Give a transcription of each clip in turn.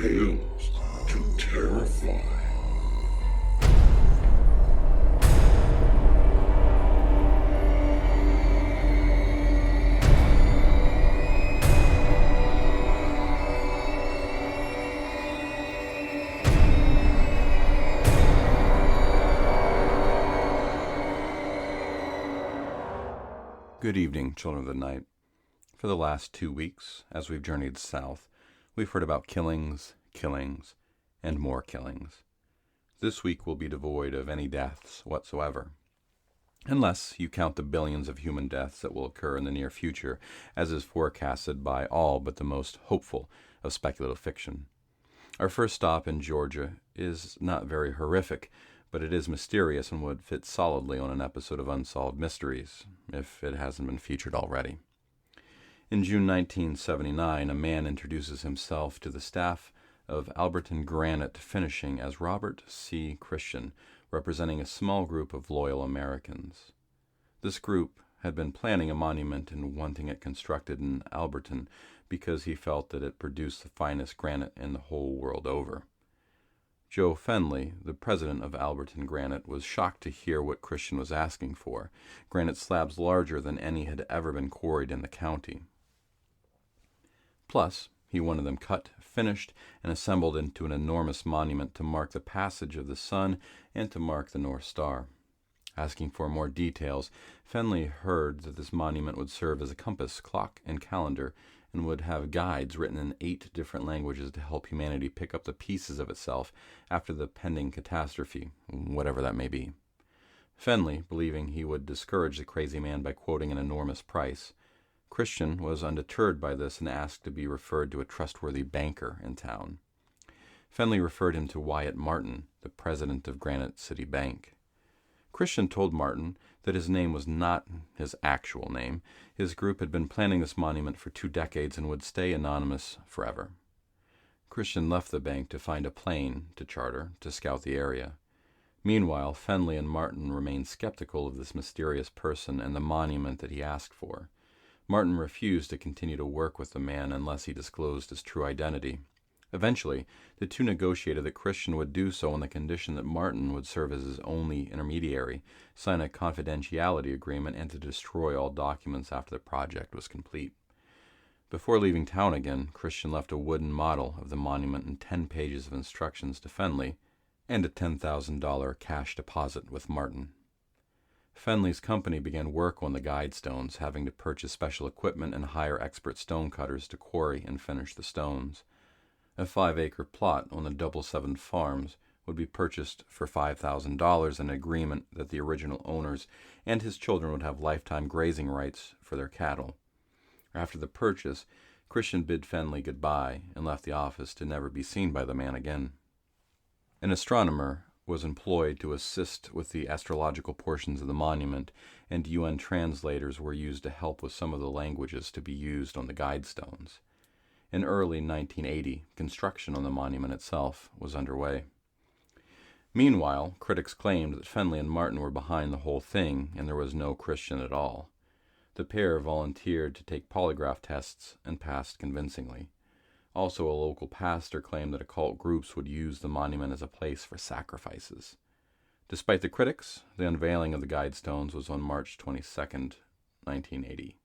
Tales to Terrify. Good evening, children of the night. For the last 2 weeks, as we've journeyed south, we've heard about killings, and more killings. This week will be devoid of any deaths whatsoever, unless you count the billions of human deaths that will occur in the near future, as is forecasted by all but the most hopeful of speculative fiction. Our first stop in Georgia is not very horrific, but it is mysterious and would fit solidly on an episode of Unsolved Mysteries, if it hasn't been featured already. In June 1979, a man introduces himself to the staff of Alberton Granite Finishing as Robert C. Christian, representing a small group of loyal Americans. This group had been planning a monument and wanting it constructed in Alberton because he felt that it produced the finest granite in the whole world over. Joe Fenley, the president of Alberton Granite, was shocked to hear what Christian was asking for, granite slabs larger than any had ever been quarried in the county. Plus, he wanted them cut, finished, and assembled into an enormous monument to mark the passage of the sun and to mark the North Star. Asking for more details, Fenley heard that this monument would serve as a compass, clock, and calendar, and would have guides written in 8 different languages to help humanity pick up the pieces of itself after the pending catastrophe, whatever that may be. Fenley, believing he would discourage the crazy man by quoting an enormous price. Christian was undeterred by this and asked to be referred to a trustworthy banker in town. Fenley referred him to Wyatt Martin, the president of Granite City Bank. Christian told Martin that his name was not his actual name. His group had been planning this monument for 2 decades and would stay anonymous forever. Christian left the bank to find a plane to charter to scout the area. Meanwhile, Fenley and Martin remained skeptical of this mysterious person and the monument that he asked for. Martin refused to continue to work with the man unless he disclosed his true identity. Eventually, the two negotiated that Christian would do so on the condition that Martin would serve as his only intermediary, sign a confidentiality agreement, and to destroy all documents after the project was complete. Before leaving town again, Christian left a wooden model of the monument and 10 pages of instructions to Fenley, and a $10,000 cash deposit with Martin. Fenley's company began work on the guide stones, having to purchase special equipment and hire expert stonecutters to quarry and finish the stones. A 5-acre plot on the Double Seven Farms would be purchased for $5,000 in an agreement that the original owners and his children would have lifetime grazing rights for their cattle. After the purchase, Christian bid Fenley goodbye and left the office to never be seen by the man again. An astronomer was employed to assist with the astrological portions of the monument, and UN translators were used to help with some of the languages to be used on the guide stones. In early 1980, construction on the monument itself was underway. Meanwhile, critics claimed that Fenley and Martin were behind the whole thing and there was no Christian at all. The pair volunteered to take polygraph tests and passed convincingly. Also, a local pastor claimed that occult groups would use the monument as a place for sacrifices. Despite the critics, the unveiling of the guide stones was on March 22, 1980.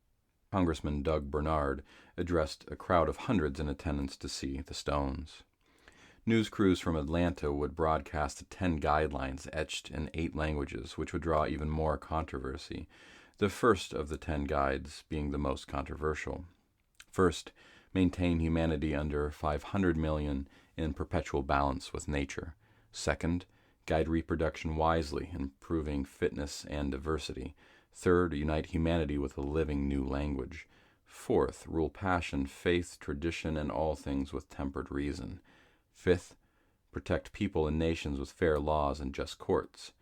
Congressman Doug Bernard addressed a crowd of hundreds in attendance to see the stones. News crews from Atlanta would broadcast the 10 guidelines etched in 8 languages, which would draw even more controversy, the first of the 10 guides being the most controversial. First, maintain humanity under 500 million in perpetual balance with nature. Second, guide reproduction wisely, improving fitness and diversity. Third, unite humanity with a living new language. Fourth, rule passion, faith, tradition, and all things with tempered reason. Fifth, protect people and nations with fair laws and just courts.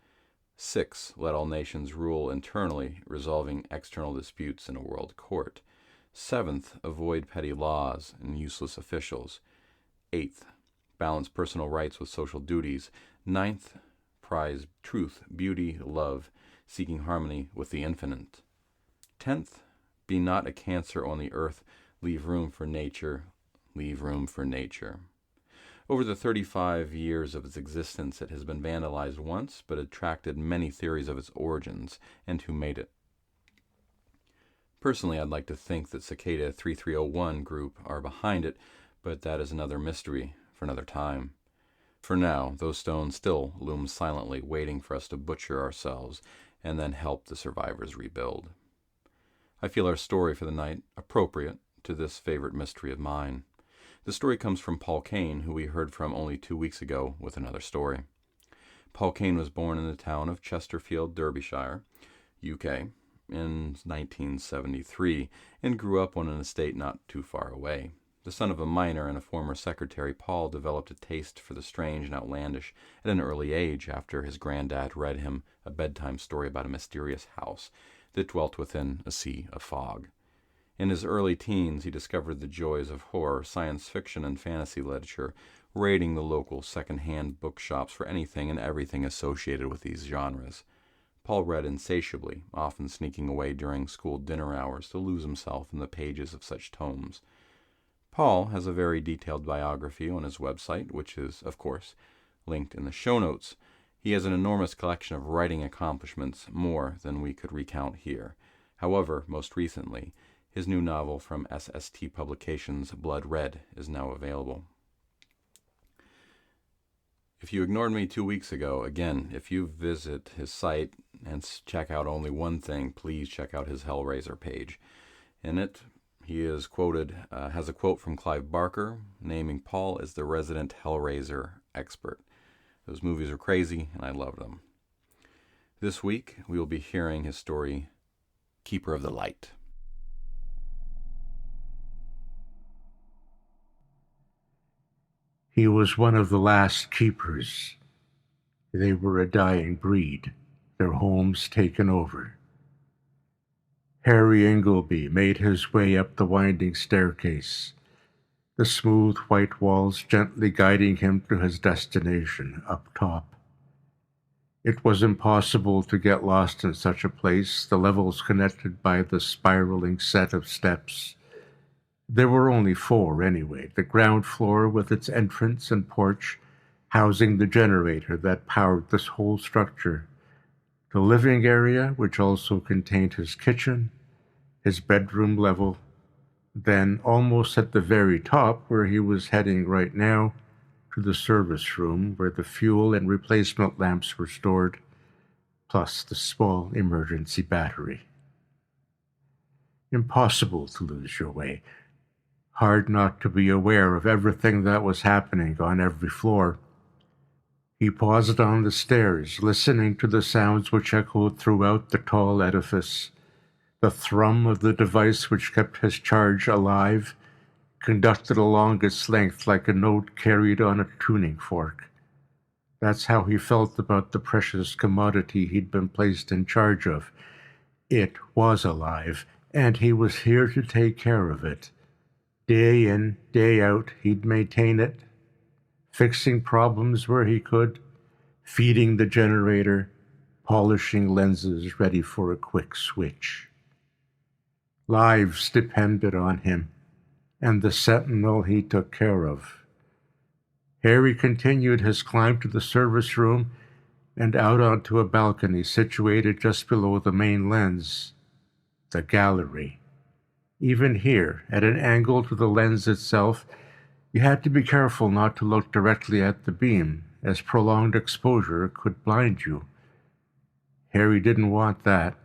Sixth, let all nations rule internally, resolving external disputes in a world court. Seventh, avoid petty laws and useless officials. Eighth, balance personal rights with social duties. Ninth, prize truth, beauty, love, seeking harmony with the infinite. 10th, be not a cancer on the earth, leave room for nature, leave room for nature. Over the 35 years of its existence, it has been vandalized once, but attracted many theories of its origins and who made it. Personally, I'd like to think that Cicada 3301 group are behind it, but that is another mystery for another time. For now, those stones still loom silently, waiting for us to butcher ourselves and then help the survivors rebuild. I feel our story for the night appropriate to this favorite mystery of mine. The story comes from Paul Kane, who we heard from only 2 weeks ago with another story. Paul Kane was born in the town of Chesterfield, Derbyshire, UK, in 1973, and grew up on an estate not too far away. The son of a miner and a former secretary, Paul developed a taste for the strange and outlandish at an early age after his granddad read him a bedtime story about a mysterious house that dwelt within a sea of fog. In his early teens, he discovered the joys of horror, science fiction, and fantasy literature, raiding the local second-hand bookshops for anything and everything associated with these genres. Paul read insatiably, often sneaking away during school dinner hours to lose himself in the pages of such tomes. Paul has a very detailed biography on his website, which is, of course, linked in the show notes. He has an enormous collection of writing accomplishments, more than we could recount here. However, most recently, his new novel from SST Publications, Blood Red, is now available. If you ignored me 2 weeks ago, again, if you visit his site and check out only one thing, please check out his Hellraiser page. In it, he is quoted, has a quote from Clive Barker, naming Paul as the resident Hellraiser expert. Those movies are crazy, and I love them. This week, we will be hearing his story, Keeper of the Light. He was one of the last keepers. They were a dying breed, their homes taken over. Harry Ingleby made his way up the winding staircase, the smooth white walls gently guiding him to his destination up top. It was impossible to get lost in such a place, the levels connected by the spiraling set of steps. There were only 4 anyway, the ground floor with its entrance and porch housing the generator that powered this whole structure, the living area, which also contained his kitchen, his bedroom level, then almost at the very top, where he was heading right now, to the service room where the fuel and replacement lamps were stored, plus the small emergency battery. Impossible to lose your way. Hard not to be aware of everything that was happening on every floor. He paused on the stairs, listening to the sounds which echoed throughout the tall edifice, the thrum of the device which kept his charge alive, conducted along its length like a note carried on a tuning fork. That's how he felt about the precious commodity he'd been placed in charge of. It was alive, and he was here to take care of it. Day in, day out, he'd maintain it, fixing problems where he could, feeding the generator, polishing lenses ready for a quick switch. Lives depended on him, and the sentinel he took care of. Harry continued his climb to the service room and out onto a balcony situated just below the main lens, the gallery. Even here, at an angle to the lens itself, you had to be careful not to look directly at the beam, as prolonged exposure could blind you. Harry didn't want that.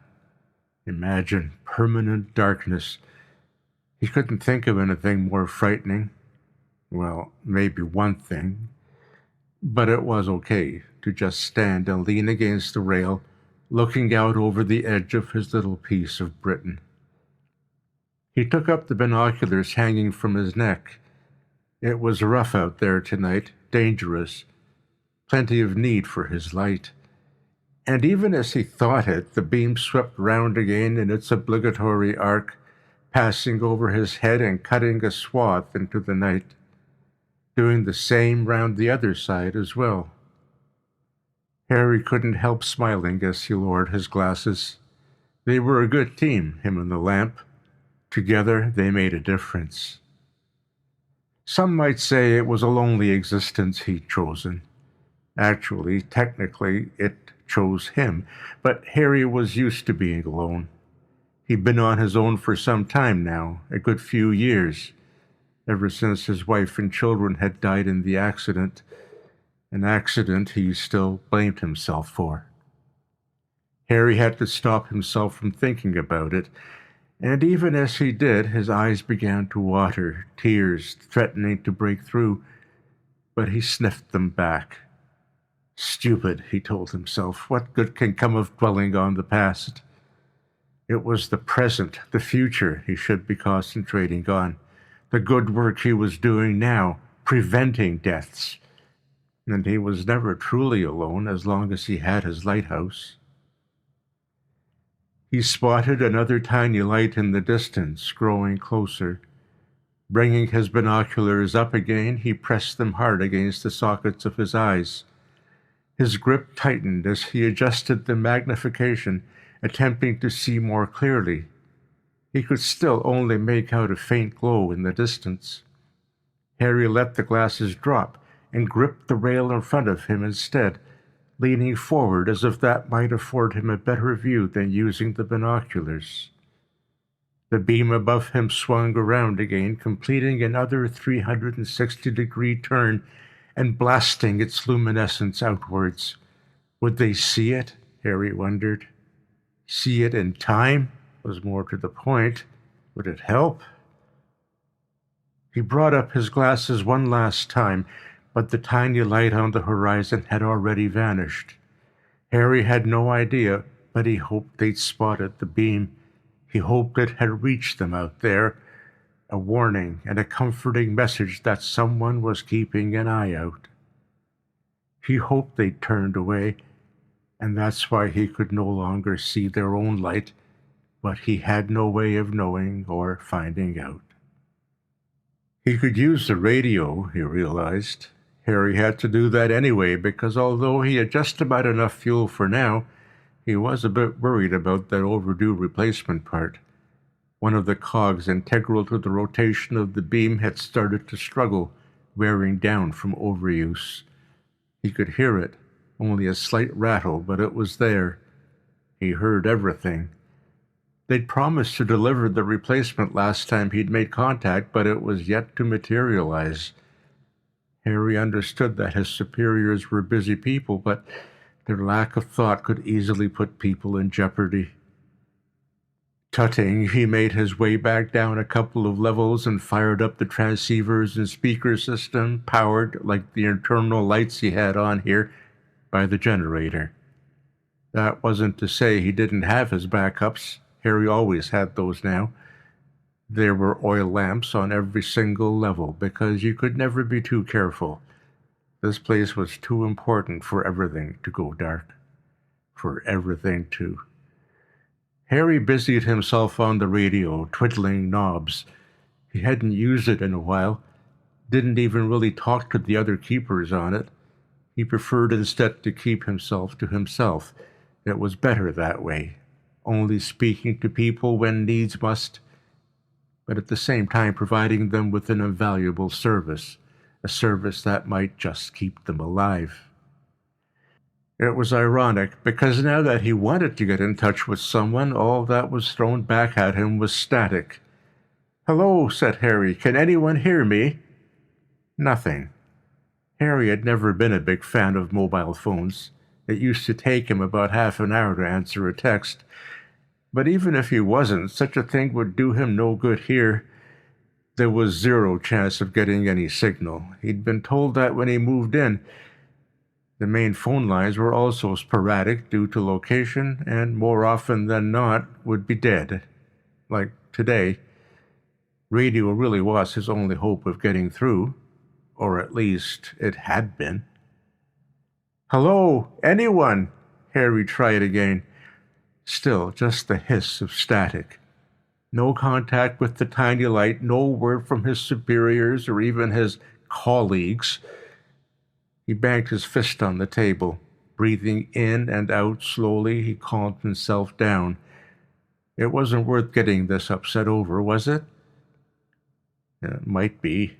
Imagine permanent darkness. He couldn't think of anything more frightening. Well, maybe one thing. But it was okay to just stand and lean against the rail, looking out over the edge of his little piece of Britain. He took up the binoculars hanging from his neck. It was rough out there tonight, dangerous, plenty of need for his light. And even as he thought it, the beam swept round again in its obligatory arc, passing over his head and cutting a swath into the night, doing the same round the other side as well. Harry couldn't help smiling as he lowered his glasses. They were a good team, him and the lamp. Together they made a difference. Some might say it was a lonely existence he'd chosen. Actually, technically, it chose him, but Harry was used to being alone. He'd been on his own for some time now, a good few years, ever since his wife and children had died in the accident, an accident he still blamed himself for. Harry had to stop himself from thinking about it, and even as he did, his eyes began to water, tears threatening to break through, but he sniffed them back. Stupid, he told himself. What good can come of dwelling on the past? It was the present, the future, he should be concentrating on. The good work he was doing now, preventing deaths. And he was never truly alone as long as he had his lighthouse. He spotted another tiny light in the distance, growing closer. Bringing his binoculars up again, he pressed them hard against the sockets of his eyes. His grip tightened as he adjusted the magnification, attempting to see more clearly. He could still only make out a faint glow in the distance. Harry let the glasses drop and gripped the rail in front of him instead, leaning forward as if that might afford him a better view than using the binoculars. The beam above him swung around again, completing another 360-degree turn and blasting its luminescence outwards. Would they see it? Harry wondered. See it in time? Was more to the point. Would it help? He brought up his glasses one last time, but the tiny light on the horizon had already vanished. Harry had no idea, but he hoped they'd spotted the beam. He hoped it had reached them out there, a warning and a comforting message that someone was keeping an eye out. He hoped they'd turned away, and that's why he could no longer see their own light, but he had no way of knowing or finding out. He could use the radio, he realized. Harry had to do that anyway, because although he had just about enough fuel for now, he was a bit worried about that overdue replacement part. One of the cogs integral to the rotation of the beam had started to struggle, wearing down from overuse. He could hear it, only a slight rattle, but it was there. He heard everything. They'd promised to deliver the replacement last time he'd made contact, but it was yet to materialize. Harry understood that his superiors were busy people, but their lack of thought could easily put people in jeopardy. Tutting, he made his way back down a couple of levels and fired up the transceivers and speaker system, powered, like the internal lights he had on here, by the generator. That wasn't to say he didn't have his backups. Harry always had those now. There were oil lamps on every single level, because you could never be too careful. This place was too important for everything to go dark. For everything to... Harry busied himself on the radio, twiddling knobs. He hadn't used it in a while, didn't even really talk to the other keepers on it. He preferred instead to keep himself to himself. It was better that way, only speaking to people when needs must, but at the same time providing them with an invaluable service, a service that might just keep them alive. It was ironic, because now that he wanted to get in touch with someone, all that was thrown back at him was static. "Hello," said Harry. "Can anyone hear me?" Nothing. Harry had never been a big fan of mobile phones. It used to take him about half an hour to answer a text. But even if he wasn't, such a thing would do him no good here. There was zero chance of getting any signal. He'd been told that when he moved in. The main phone lines were also sporadic due to location, and more often than not would be dead. Like today. Radio really was his only hope of getting through, or at least it had been. "Hello, anyone?" Harry tried again. Still just the hiss of static. No contact with the tiny light, no word from his superiors or even his colleagues. He banged his fist on the table. Breathing in and out slowly, he calmed himself down. It wasn't worth getting this upset over, was it? It might be.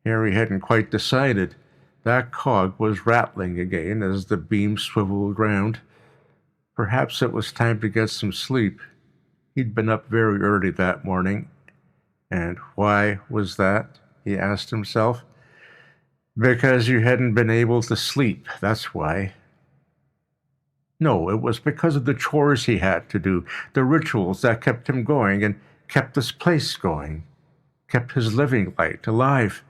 Harry hadn't quite decided. That cog was rattling again as the beam swiveled round. Perhaps it was time to get some sleep. He'd been up very early that morning. And why was that? He asked himself. Because you hadn't been able to sleep, that's why. No, it was because of the chores he had to do, the rituals that kept him going and kept this place going, kept his living light alive,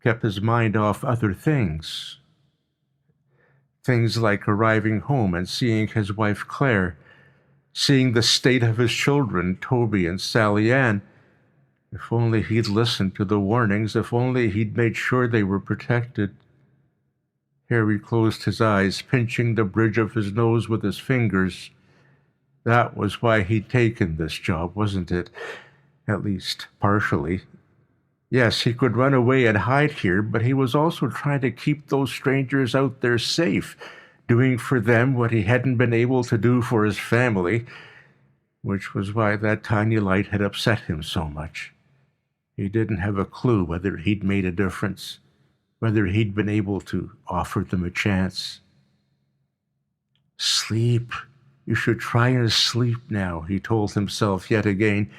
kept his mind off other things. Things like arriving home and seeing his wife Claire, seeing the state of his children, Toby and Sally Ann. If only he'd listened to the warnings, if only he'd made sure they were protected. Harry closed his eyes, pinching the bridge of his nose with his fingers. That was why he'd taken this job, wasn't it? At least, partially. Yes, he could run away and hide here, but he was also trying to keep those strangers out there safe, doing for them what he hadn't been able to do for his family, which was why that tiny light had upset him so much. He didn't have a clue whether he'd made a difference, whether he'd been able to offer them a chance. Sleep. You should try and sleep now, he told himself yet again.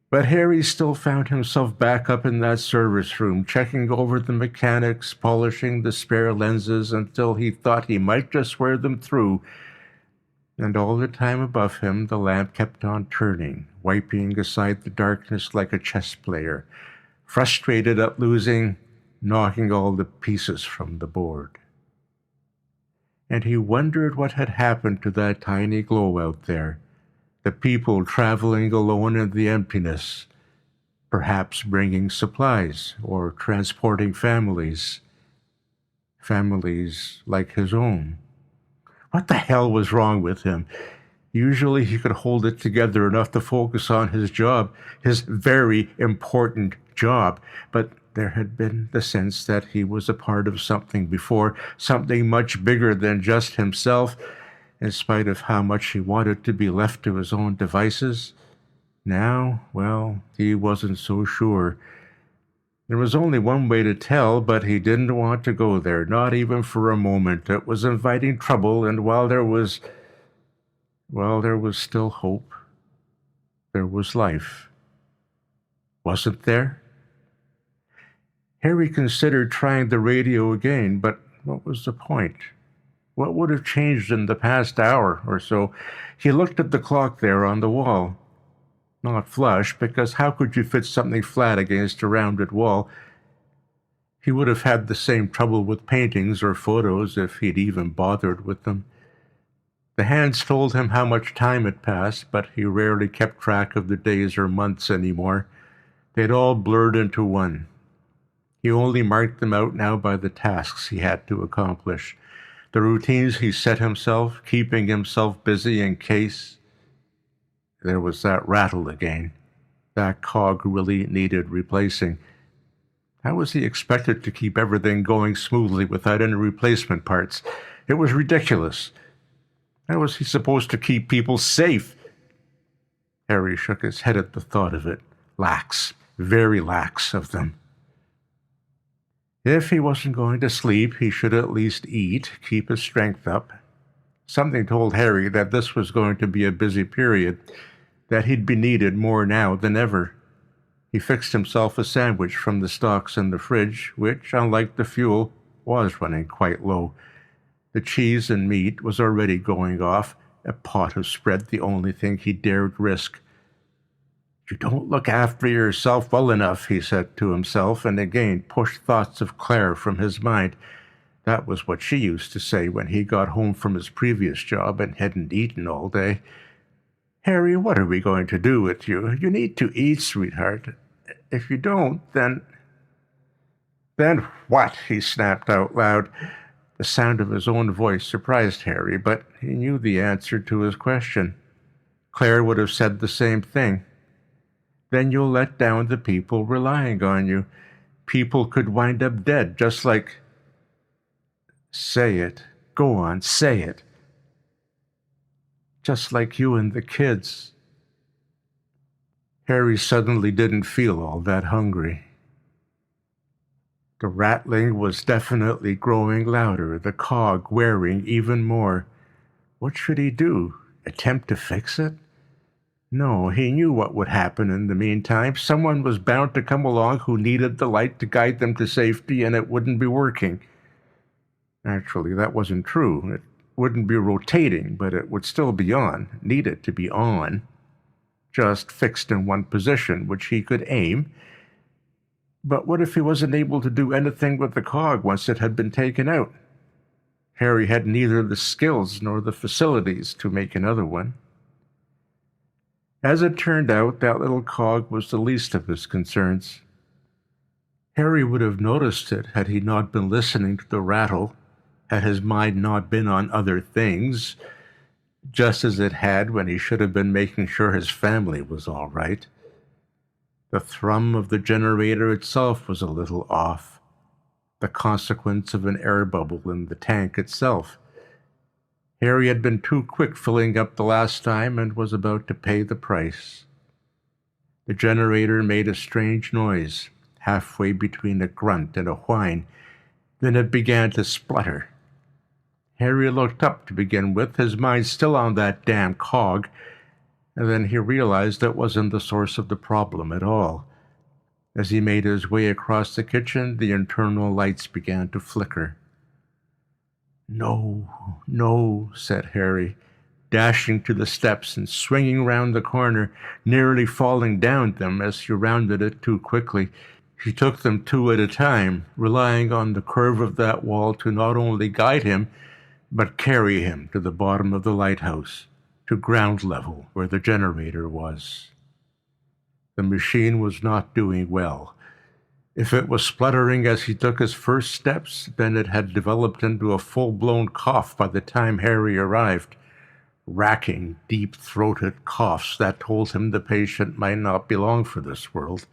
But Harry still found himself back up in that service room, checking over the mechanics, polishing the spare lenses until he thought he might just wear them through. And all the time above him, the lamp kept on turning, wiping aside the darkness like a chess player, frustrated at losing, knocking all the pieces from the board. And he wondered what had happened to that tiny glow out there, the people traveling alone in the emptiness, perhaps bringing supplies or transporting families like his own. What the hell was wrong with him? Usually he could hold it together enough to focus on his job, his very important job, but there had been the sense that he was a part of something before, something much bigger than just himself, in spite of how much he wanted to be left to his own devices. Now, well, he wasn't so sure. There was only one way to tell, but he didn't want to go there, not even for a moment. It was inviting trouble, and while there was still hope, there was life. Wasn't there? Harry considered trying the radio again, but what was the point? What would have changed in the past hour or so? He looked at the clock there on the wall. Not flush, because how could you fit something flat against a rounded wall? He would have had the same trouble with paintings or photos if he'd even bothered with them. The hands told him how much time had passed, but he rarely kept track of the days or months anymore. They'd all blurred into one. He only marked them out now by the tasks he had to accomplish, the routines he set himself, keeping himself busy in case. There was that rattle again. That cog really needed replacing. How was he expected to keep everything going smoothly without any replacement parts? It was ridiculous. How was he supposed to keep people safe? Harry shook his head at the thought of it. Lax, very lax of them. If he wasn't going to sleep, he should at least eat, keep his strength up. Something told Harry that this was going to be a busy period, that he'd be needed more now than ever. He fixed himself a sandwich from the stocks in the fridge, which, unlike the fuel, was running quite low. The cheese and meat was already going off, a pot of spread the only thing he dared risk. You don't look after yourself well enough, he said to himself, and again pushed thoughts of Claire from his mind. That was what she used to say when he got home from his previous job and hadn't eaten all day. Harry, what are we going to do with you? You need to eat, sweetheart. If you don't, then... Then what? He snapped out loud. The sound of his own voice surprised Harry, but he knew the answer to his question. Claire would have said the same thing. Then you'll let down the people relying on you. People could wind up dead, just like... Say it. Go on, say it. Just like you and the kids. Harry suddenly didn't feel all that hungry. The rattling was definitely growing louder, the cog wearing even more. What should he do? Attempt to fix it? No, he knew what would happen in the meantime. Someone was bound to come along who needed the light to guide them to safety, and it wouldn't be working. Actually, that wasn't true. It wouldn't be rotating, but it would still be on, needed to be on, just fixed in one position, which he could aim. But what if he wasn't able to do anything with the cog once it had been taken out? Harry had neither the skills nor the facilities to make another one. As it turned out, that little cog was the least of his concerns. Harry would have noticed it had he not been listening to the rattle, had his mind not been on other things, just as it had when he should have been making sure his family was all right. The thrum of the generator itself was a little off, the consequence of an air bubble in the tank itself. Harry had been too quick filling up the last time and was about to pay the price. The generator made a strange noise, halfway between a grunt and a whine. Then it began to splutter. Harry looked up to begin with, his mind still on that damn cog, and then he realized that wasn't the source of the problem at all. As he made his way across the kitchen, the internal lights began to flicker. "No, no," said Harry, dashing to the steps and swinging round the corner, nearly falling down them as he rounded it too quickly. He took them two at a time, relying on the curve of that wall to not only guide him, but carry him to the bottom of the lighthouse, to ground level where the generator was. The machine was not doing well. If it was spluttering as he took his first steps, then it had developed into a full-blown cough by the time Harry arrived. Racking, deep-throated coughs that told him the patient might not be long for this world.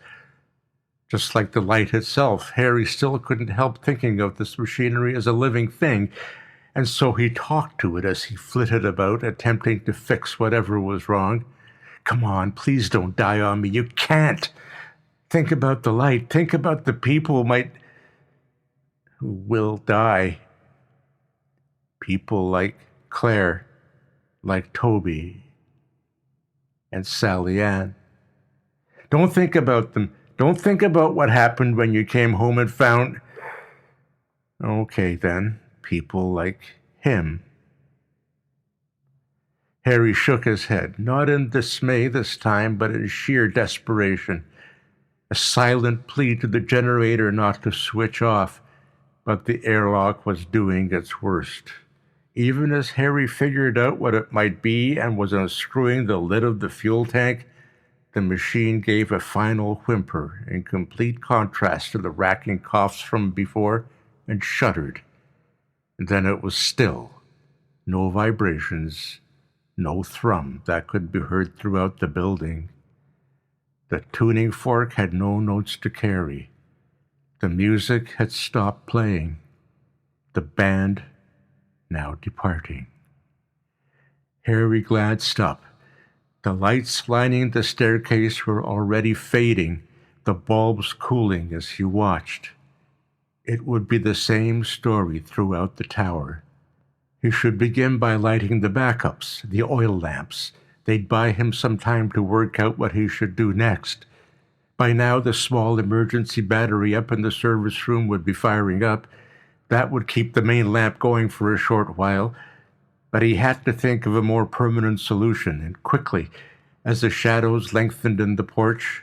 Just like the light itself, Harry still couldn't help thinking of this machinery as a living thing, and so he talked to it as he flitted about, attempting to fix whatever was wrong. "Come on, please don't die on me. You can't. Think about the light. Think about the people who will die. People like Claire, like Toby, and Sally Ann. Don't think about them. Don't think about what happened when you came home and found—" "Okay, then. People like him." Harry shook his head, not in dismay this time, but in sheer desperation. A silent plea to the generator not to switch off, but the airlock was doing its worst. Even as Harry figured out what it might be and was unscrewing the lid of the fuel tank, the machine gave a final whimper in complete contrast to the racking coughs from before and shuddered. And then it was still. No vibrations, no thrum that could be heard throughout the building. The tuning fork had no notes to carry. The music had stopped playing. The band now departing. Harry glanced up. The lights lining the staircase were already fading, the bulbs cooling as he watched. It would be the same story throughout the tower. He should begin by lighting the backups, the oil lamps. They'd buy him some time to work out what he should do next. By now, the small emergency battery up in the service room would be firing up. That would keep the main lamp going for a short while. But he had to think of a more permanent solution, and quickly, as the shadows lengthened in the porch.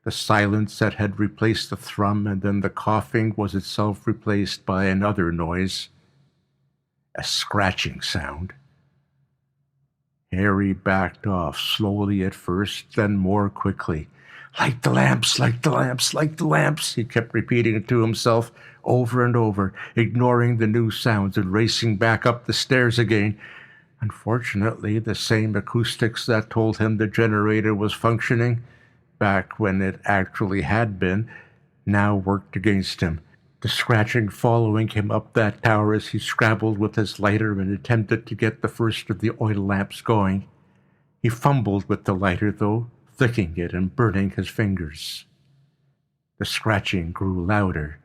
The silence that had replaced the thrum and then the coughing was itself replaced by another noise. A scratching sound. Harry backed off, slowly at first, then more quickly. "Light the lamps, light the lamps, light the lamps," he kept repeating it to himself over and over, ignoring the new sounds and racing back up the stairs again. Unfortunately, the same acoustics that told him the generator was functioning, back when it actually had been, now worked against him. The scratching following him up that tower as he scrabbled with his lighter and attempted to get the first of the oil lamps going. He fumbled with the lighter, though, flicking it and burning his fingers. The scratching grew louder,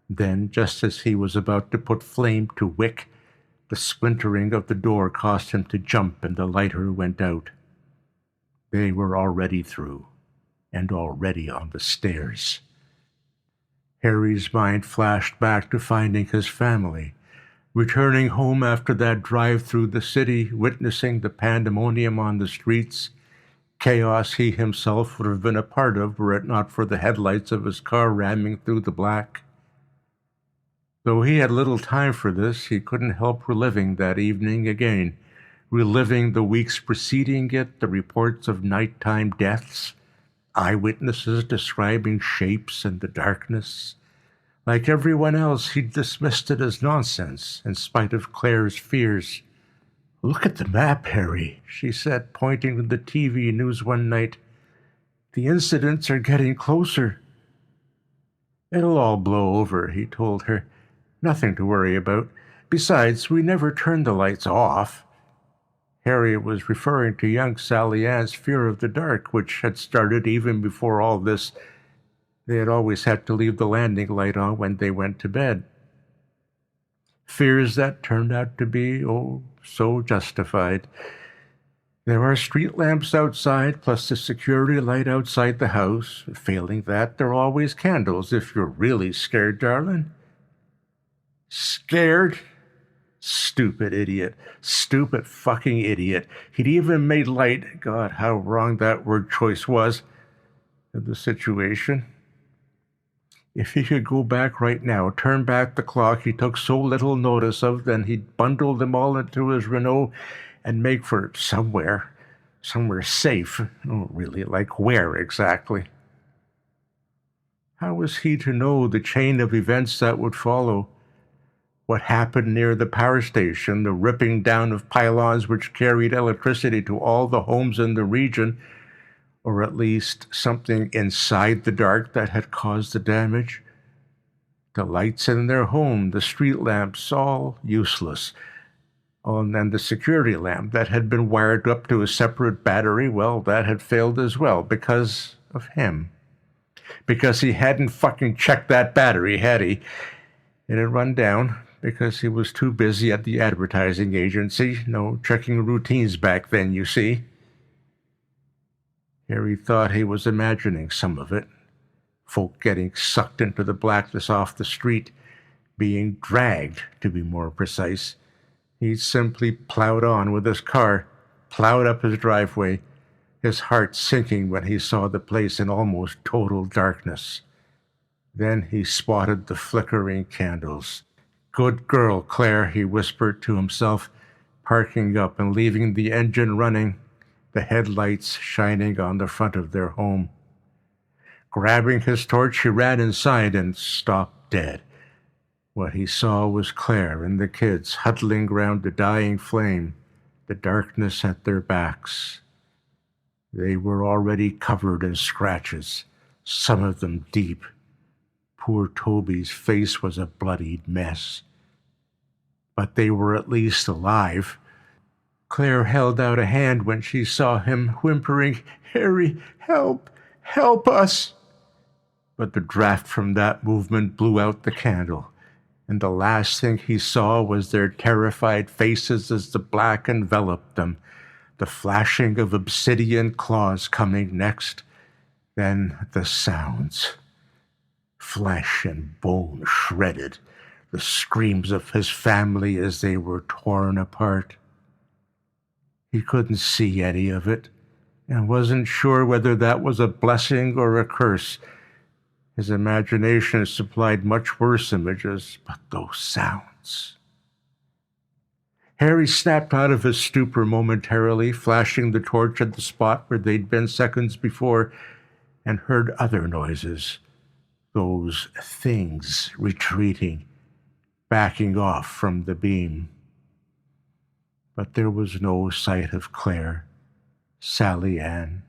Then, just as he was about to put flame to wick, the splintering of the door caused him to jump and the lighter went out. They were already through, and already on the stairs. Harry's mind flashed back to finding his family, returning home after that drive through the city, witnessing the pandemonium on the streets, chaos he himself would have been a part of were it not for the headlights of his car ramming through the black. Though he had little time for this, he couldn't help reliving that evening again, reliving the weeks preceding it, the reports of nighttime deaths, eyewitnesses describing shapes in the darkness. Like everyone else, he dismissed it as nonsense, in spite of Claire's fears. "Look at the map, Harry," she said, pointing to the TV news one night. "The incidents are getting closer." "It'll all blow over," he told her. "Nothing to worry about. Besides, we never turned the lights off." Harry was referring to young Sally Ann's fear of the dark, which had started even before all this. They had always had to leave the landing light on when they went to bed. Fears that turned out to be, so justified. There are street lamps outside, plus the security light outside the house. Failing that, there are always candles if you're really scared, darling. Scared? Stupid idiot. Stupid fucking idiot. He'd even made light, God, how wrong that word choice was, of the situation. If he could go back right now, turn back the clock he took so little notice of, then he'd bundle them all into his Renault and make for somewhere safe. Oh, really, like where exactly? How was he to know the chain of events that would follow? What happened near the power station, the ripping down of pylons which carried electricity to all the homes in the region, or at least something inside the dark that had caused the damage? The lights in their home, the street lamps, all useless. Oh, and then the security lamp that had been wired up to a separate battery, well, that had failed as well because of him. Because he hadn't fucking checked that battery, had he? It had run down because he was too busy at the advertising agency. No checking routines back then, you see. Harry thought he was imagining some of it. Folk getting sucked into the blackness off the street, being dragged, to be more precise. He simply plowed on with his car, plowed up his driveway, his heart sinking when he saw the place in almost total darkness. Then he spotted the flickering candles. "Good girl, Claire," he whispered to himself, parking up and leaving the engine running, the headlights shining on the front of their home. Grabbing his torch, he ran inside and stopped dead. What he saw was Claire and the kids huddling round the dying flame, the darkness at their backs. They were already covered in scratches, some of them deep. Poor Toby's face was a bloodied mess. But they were at least alive. Claire held out a hand when she saw him, whimpering, "Harry, help! Help us!" But the draft from that movement blew out the candle, and the last thing he saw was their terrified faces as the black enveloped them, the flashing of obsidian claws coming next, then the sounds. Flesh and bone shredded, the screams of his family as they were torn apart. He couldn't see any of it, and wasn't sure whether that was a blessing or a curse. His imagination supplied much worse images, but those sounds. Harry snapped out of his stupor momentarily, flashing the torch at the spot where they'd been seconds before, and heard other noises. Those things retreating, backing off from the beam. But there was no sight of Claire, Sally Ann,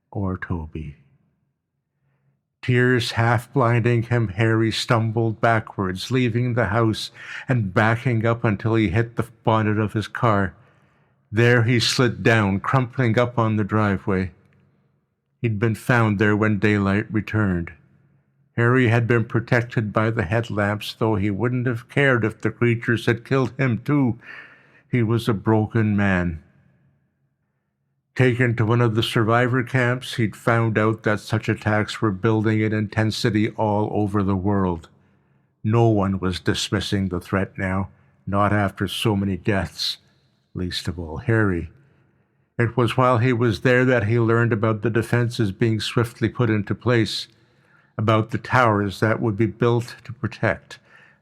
or Toby. Tears half blinding him, Harry stumbled backwards, leaving the house and backing up until he hit the bonnet of his car. There he slid down, crumpling up on the driveway. He'd been found there when daylight returned. Harry had been protected by the headlamps, though he wouldn't have cared if the creatures had killed him too. He was a broken man. Taken to one of the survivor camps, he'd found out that such attacks were building in intensity all over the world. No one was dismissing the threat now, not after so many deaths, least of all Harry. It was while he was there that he learned about the defenses being swiftly put into place, about the towers that would be built to protect,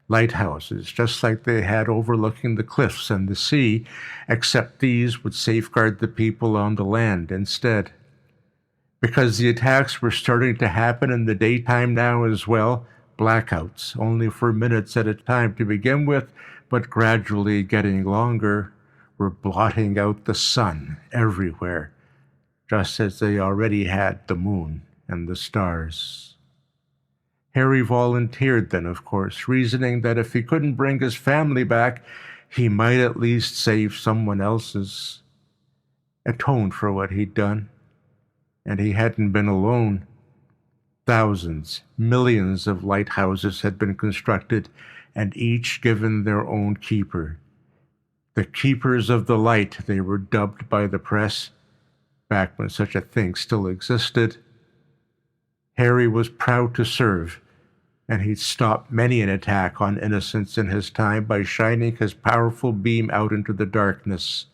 lighthouses just like they had overlooking the cliffs and the sea, except these would safeguard the people on the land instead. Because the attacks were starting to happen in the daytime now as well, blackouts, only for minutes at a time to begin with, but gradually getting longer, were blotting out the sun everywhere, just as they already had the moon and the stars. Harry volunteered then, of course, reasoning that if he couldn't bring his family back, he might at least save someone else's, atone for what he'd done. And he hadn't been alone. Thousands, millions of lighthouses had been constructed, and each given their own keeper. The keepers of the light, they were dubbed by the press, back when such a thing still existed. Harry was proud to serve, and he'd stopped many an attack on innocents in his time by shining his powerful beam out into the darkness.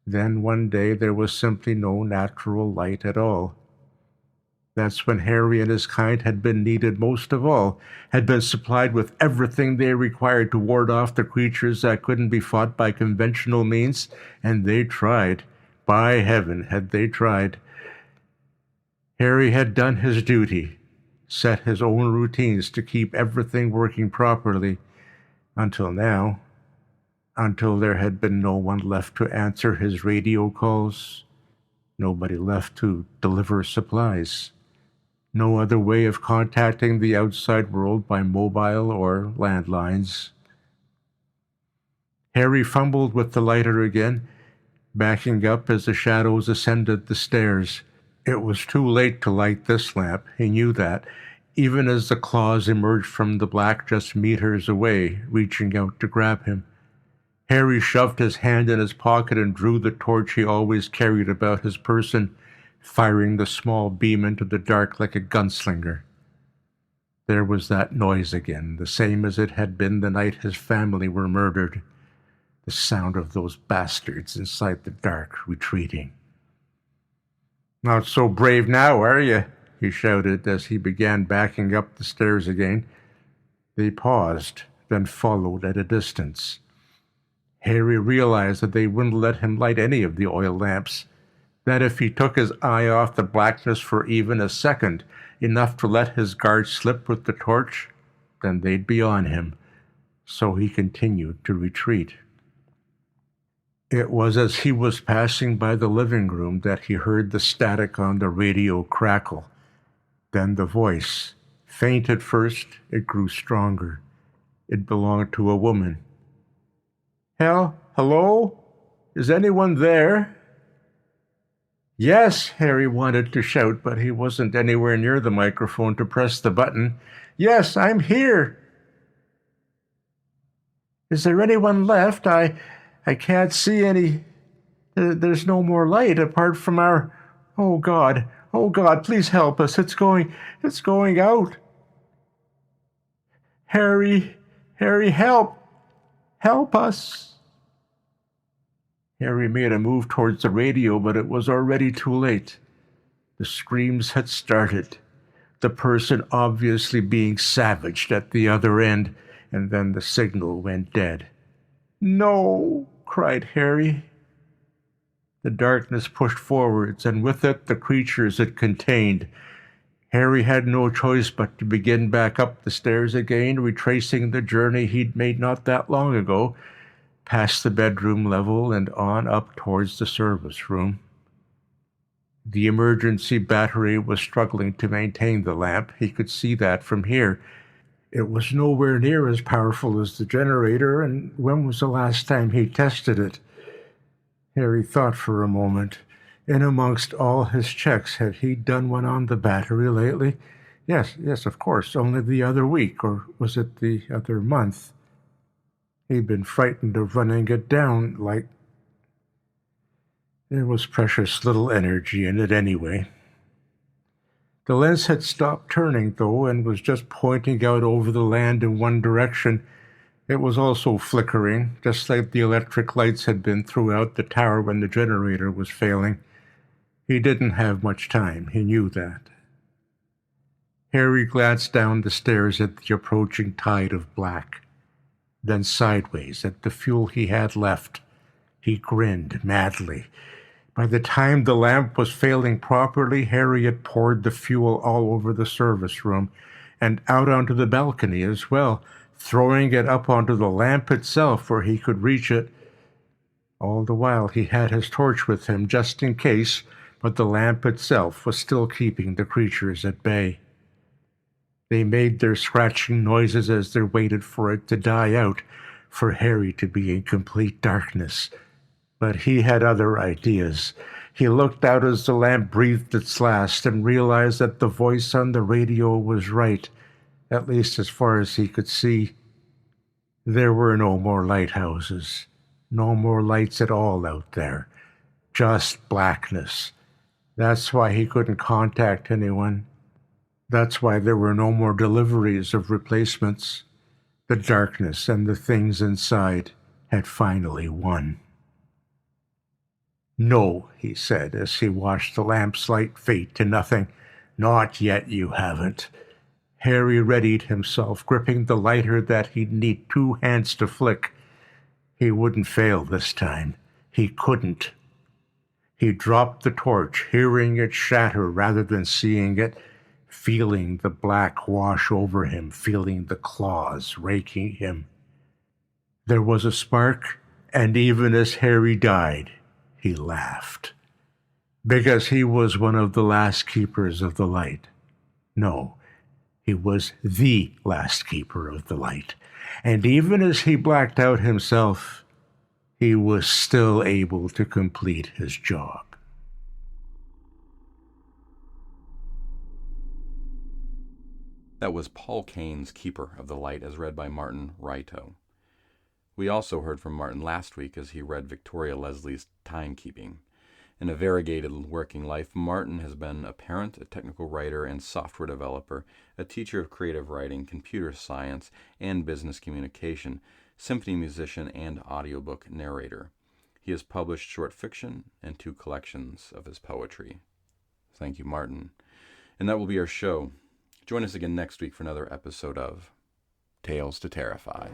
Then one day there was simply no natural light at all. That's when Harry and his kind had been needed most of all, had been supplied with everything they required to ward off the creatures that couldn't be fought by conventional means, and they tried. By heaven, had they tried. Harry had done his duty, set his own routines to keep everything working properly, until now, until there had been no one left to answer his radio calls, nobody left to deliver supplies, no other way of contacting the outside world by mobile or landlines. Harry fumbled with the lighter again, backing up as the shadows ascended the stairs. It was too late to light this lamp, he knew that, even as the claws emerged from the black just meters away, reaching out to grab him. Harry shoved his hand in his pocket and drew the torch he always carried about his person, firing the small beam into the dark like a gunslinger. There was that noise again, the same as it had been the night his family were murdered. The sound of those bastards inside the dark, retreating. "Not so brave now, are you?" he shouted as he began backing up the stairs again. They paused, then followed at a distance. Harry realized that they wouldn't let him light any of the oil lamps, that if he took his eye off the blackness for even a second, enough to let his guard slip with the torch, then they'd be on him. So he continued to retreat. It was as he was passing by the living room that he heard the static on the radio crackle. Then the voice. Faint at first, it grew stronger. It belonged to a woman. Hello? Is anyone there?" "Yes," Harry wanted to shout, but he wasn't anywhere near the microphone to press the button. "Yes, I'm here." "Is there anyone left? I can't see any. There's no more light apart from our... Oh God, please help us. It's going out. Harry, help us." Harry made a move towards the radio, but it was already too late. The screams had started, the person obviously being savaged at the other end, and then the signal went dead. "No!" cried Harry. The darkness pushed forwards, and with it the creatures it contained. Harry had no choice but to begin back up the stairs again, retracing the journey he'd made not that long ago, past the bedroom level and on up towards the service room. The emergency battery was struggling to maintain the lamp. He could see that from here. It was nowhere near as powerful as the generator, and when was the last time he tested it? Harry thought for a moment. In amongst all his checks, had he done one on the battery lately? Yes, of course. Only the other week, or was it the other month? He'd been frightened of running it down, like there was precious little energy in it anyway. The lens had stopped turning, though, and was just pointing out over the land in one direction. It was also flickering, just like the electric lights had been throughout the tower when the generator was failing. He didn't have much time, he knew that. Harry glanced down the stairs at the approaching tide of black, then sideways at the fuel he had left. He grinned madly. By the time the lamp was failing properly, Harry had poured the fuel all over the service room and out onto the balcony as well, throwing it up onto the lamp itself where he could reach it. All the while he had his torch with him just in case, but the lamp itself was still keeping the creatures at bay. They made their scratching noises as they waited for it to die out, for Harry to be in complete darkness. But he had other ideas. He looked out as the lamp breathed its last and realized that the voice on the radio was right, at least as far as he could see. There were no more lighthouses, no more lights at all out there, just blackness. That's why he couldn't contact anyone. That's why there were no more deliveries of replacements. The darkness and the things inside had finally won. "No," he said as he watched the lamp's light fade to nothing. "Not yet, you haven't." Harry readied himself, gripping the lighter that he'd need 2 hands to flick. He wouldn't fail this time. He couldn't. He dropped the torch, hearing it shatter rather than seeing it, feeling the black wash over him, feeling the claws raking him. There was a spark, and even as Harry died, he laughed. Because he was one of the last keepers of the light. No, he was the last keeper of the light. And even as he blacked out himself, he was still able to complete his job. That was Paul Kane's Keeper of the Light, as read by Martin Reyto. We also heard from Martin last week as he read Victoria Leslie's Timekeeping. In a variegated working life, Martin has been a parent, a technical writer and software developer, a teacher of creative writing, computer science, and business communication, symphony musician, and audiobook narrator. He has published short fiction and 2 collections of his poetry. Thank you, Martin. And that will be our show. Join us again next week for another episode of Tales to Terrify.